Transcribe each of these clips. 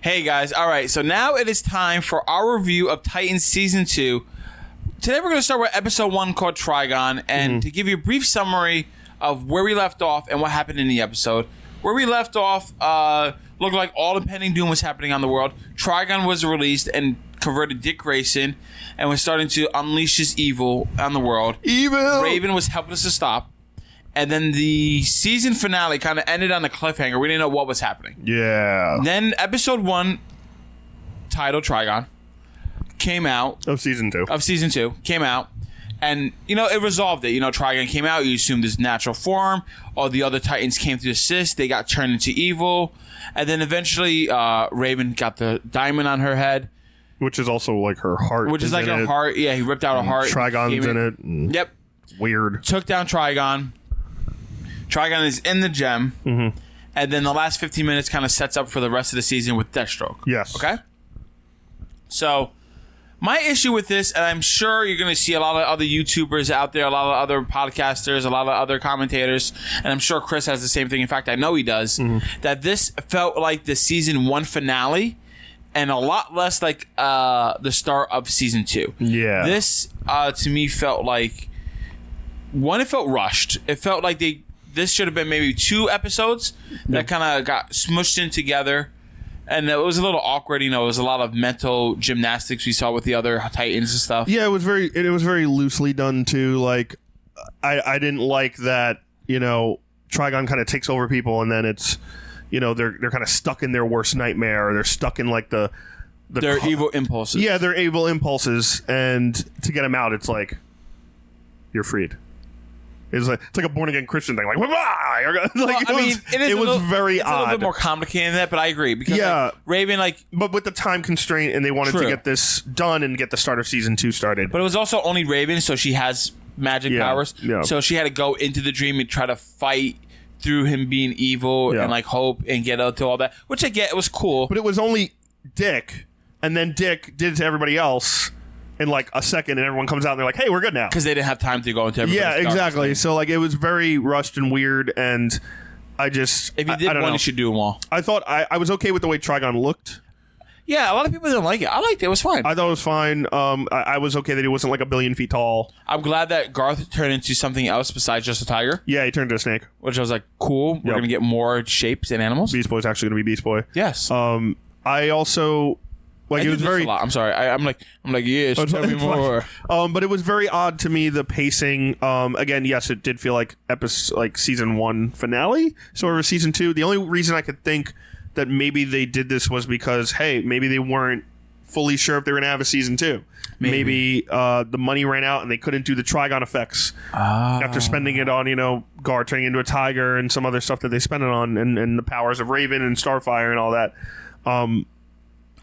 Hey guys, all right, so now it is time for our review of Titans Season 2. Today we're going to start with Episode 1 called Trigon, and to give you a brief summary of where we left off and what happened in the episode. Where we left off looked like all impending doom was happening on the world. Trigon was released and converted Dick Grayson and was starting to unleash his evil on the world. Evil! Raven was helpless to stop. And then the season finale kind of ended on a cliffhanger. We didn't know what was happening. Yeah. Then episode 1, titled Trigon, came out. Of season 2. Came out. And, it resolved it. Trigon came out. You assumed his natural form. All the other Titans came to assist. They got turned into evil. And then eventually, Raven got the diamond on her head. Which is also like her heart. Which is like her heart. Yeah, he ripped out her heart. Trigon's in it. Yep. Weird. Took down Trigon. Trigon is in the gem. Mm-hmm. And then the last 15 minutes kind of sets up for the rest of the season with Deathstroke. Yes. Okay? So, my issue with this, and I'm sure you're going to see a lot of other YouTubers out there, a lot of other podcasters, a lot of other commentators, and I'm sure Chris has the same thing. In fact, I know he does, that this felt like the season 1 finale and a lot less like the start of season 2. Yeah. This, to me, felt like... One, it felt rushed. It felt like this should have been maybe 2 episodes that kind of got smushed in together. And it was a little awkward. It was a lot of mental gymnastics we saw with the other Titans and stuff. Yeah, it was very loosely done too. Like, I didn't like that, Trigon kind of takes over people and then it's, they're kind of stuck in their worst nightmare, or they're stuck in like their evil impulses. Yeah, their evil impulses. And to get them out, it's like, you're freed. It's like a born again Christian thing, like, it was very odd. It's a little bit more complicated than that, but I agree because Raven, but with the time constraint, and they wanted to get this done and get the start of season 2 started. But it was also only Raven, so she has magic powers. Yeah. So she had to go into the dream and try to fight through him being evil and like hope and get out to all that, which I get. It was cool, but it was only Dick, and then Dick did it to everybody else in like a second, and everyone comes out and they're like, hey, we're good now. Because they didn't have time to go into everybody's Yeah, exactly. So like it was very rushed and weird, and I just... If you did one, you should do them all. I thought I was okay with the way Trigon looked. Yeah, a lot of people didn't like it. I liked it. It was fine. I thought it was fine. I was okay that he wasn't like a billion feet tall. I'm glad that Garth turned into something else besides just a tiger. Yeah, he turned into a snake. Which I was like, cool. We're going to get more shapes and animals. Beast Boy's actually going to be Beast Boy. Yes. I also... Like, it was very... I'm sorry. I'm like, yes, tell me more. But it was very odd to me, the pacing. Again, yes, it did feel like season 1 finale. So over season 2, the only reason I could think that maybe they did this was because, hey, maybe they weren't fully sure if they were going to have a season 2. Maybe the money ran out and they couldn't do the Trigon effects after spending it on, Gar turning into a tiger and some other stuff that they spent it on, and the powers of Raven and Starfire and all that.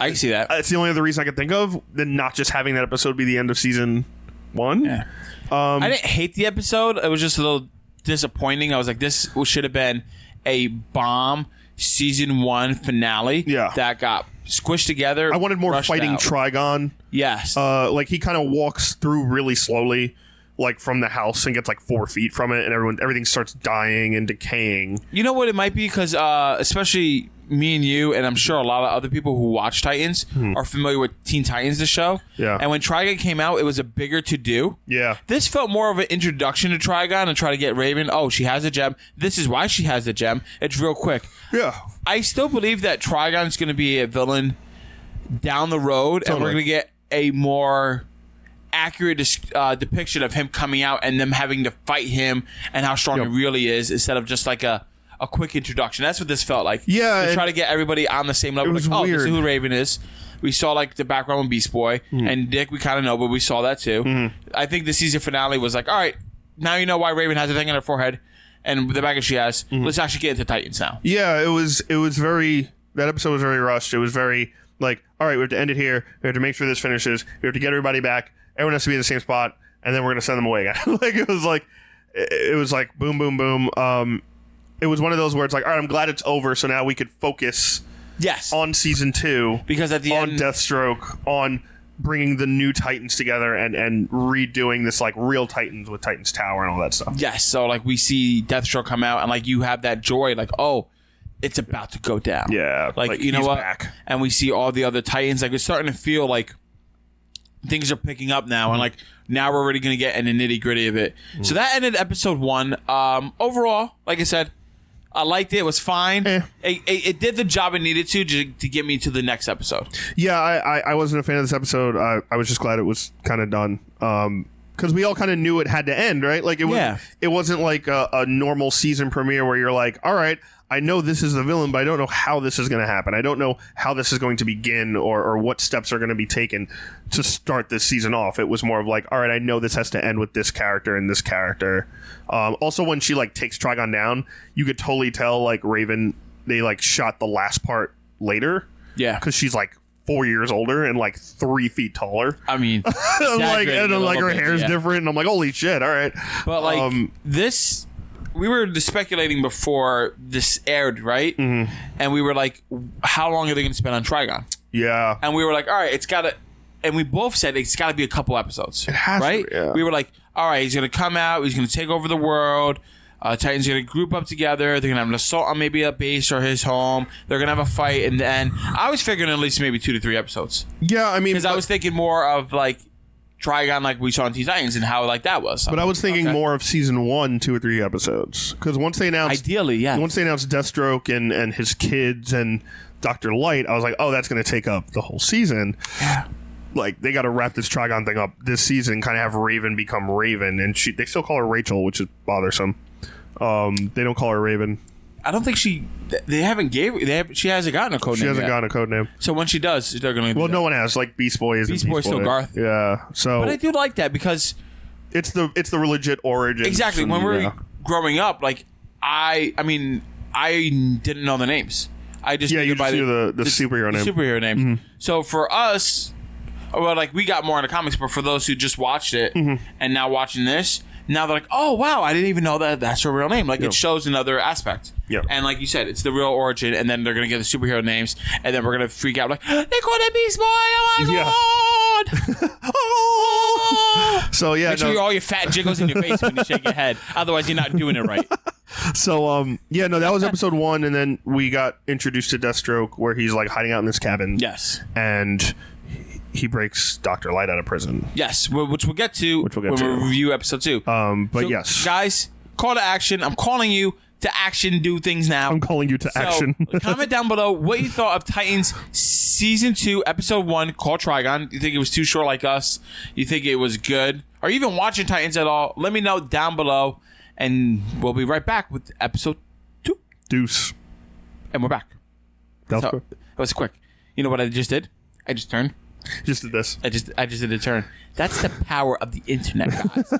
I can see that. It's the only other reason I could think of, than not just having that episode be the end of season 1. Yeah. I didn't hate the episode. It was just a little disappointing. I was like, this should have been a bomb season 1 finale that got squished together. I wanted more fighting Trigon. Yes. Like he kind of walks through really slowly, like from the house, and gets like 4 feet from it, and everything starts dying and decaying. You know what it might be? Because especially me and you, and I'm sure a lot of other people who watch Titans are familiar with Teen Titans, the show. Yeah. And when Trigon came out, it was a bigger to-do. Yeah. This felt more of an introduction to Trigon and try to get Raven. Oh, she has a gem. This is why she has the gem. It's real quick. Yeah. I still believe that Trigon's going to be a villain down the road, and we're going to get a more accurate depiction of him coming out and them having to fight him and how strong he really is, instead of just like a quick introduction. That's what this felt like. Yeah. To try to get everybody on the same level. It was like, weird. This is who Raven is. We saw like the background with Beast Boy and Dick. We kind of know, but we saw that too. I think the season finale was like, all right, now you know why Raven has a thing on her forehead and the back she has. Let's actually get into Titans now. Yeah, it was very... That episode was very rushed. It was very like, all right, we have to end it here. We have to make sure this finishes. We have to get everybody back. Everyone has to be in the same spot, and then we're going to send them away again. It was like boom, boom, boom. It was one of those where it's like, all right, I'm glad it's over, so now we could focus on season 2. Because at the end... On end... Deathstroke, on bringing the new Titans together and redoing this like real Titans with Titans Tower and all that stuff. Yes, so like we see Deathstroke come out, and like you have that joy, like, oh, it's about to go down. Yeah, like you know he's what? back. And we see all the other Titans. Like it's starting to feel like things are picking up now, and like now we're already going to get in the nitty gritty of it. So that ended episode 1. Overall, like I said, I liked it. It was fine. It did the job it needed to get me to the next episode. Yeah, I wasn't a fan of this episode. I was just glad it was kind of done. Because we all kind of knew it had to end, right? Like it wasn't like a normal season premiere where you're like, all right, I know this is the villain, but I don't know how this is going to happen. I don't know how this is going to begin or what steps are going to be taken to start this season off. It was more of like, all right, I know this has to end with this character and this character. Also, when she like takes Trigon down, you could totally tell like Raven, they like shot the last part later. Yeah. Because she's like 4 years older and like 3 feet taller. I mean, and like her hair's different. And I'm like, holy shit. All right. But like this, we were just speculating before this aired, right? Mm-hmm. And we were like, how long are they going to spend on Trigon? Yeah. And we were like, all right, it's got to, and we both said it's got to be a couple episodes. It has right? to, yeah. We were like, all right, he's going to come out. He's going to take over the world. Titans are going to group up together. They're going to have an assault on maybe a base or his home. They're going to have a fight. And then I was figuring at least maybe 2 to 3 episodes. Yeah, I mean. Because I was thinking more of like Trigon like we saw in Titans and how like that was. But I was thinking more of season 1, 2 or 3 episodes. Because once they announced. Ideally, yeah. Once they announced Deathstroke and his kids and Dr. Light, I was like, oh, that's going to take up the whole season. Yeah. Like, they got to wrap this Trigon thing up this season, kind of have Raven become Raven. And they still call her Rachel, which is bothersome. They don't call her Raven. I don't think she hasn't gotten a code name. She hasn't gotten a code name. So when she does, they're going to. Well, no one has. Like Beast Boy is Beast Boy's still Garth. Yeah. So. But I do like that because it's the legit origin. Exactly. When we're growing up, like I didn't know the names. I just you just knew the superhero name. Superhero name. Mm-hmm. So for us, well, like we got more into comics, but for those who just watched it and now watching this. Now they're like, oh, wow, I didn't even know that's her real name. Like, it shows another aspect. Yep. And like you said, it's the real origin, and then they're going to get the superhero names, and then we're going to freak out like, they called it Beast Boy, oh my God! Oh. So, yeah. Make sure all your fat jiggles in your face when you shake your head. Otherwise, you're not doing it right. So, that was episode 1, and then we got introduced to Deathstroke, where he's, like, hiding out in this cabin. Yes. And he breaks Dr. Light out of prison. Yes, which we'll get to when we review episode 2. Yes. Guys, call to action. I'm calling you to action. Do things now. I'm calling you to action. Comment down below what you thought of Titans Season 2, Episode 1, called Trigon. You think it was too short like us? You think it was good? Are you even watching Titans at all? Let me know down below, and we'll be right back with Episode 2. Deuce. And we're back. That was quick. That was quick. You know what I just did? I just turned. Just did this. I just did a turn. That's the power of the internet, guys.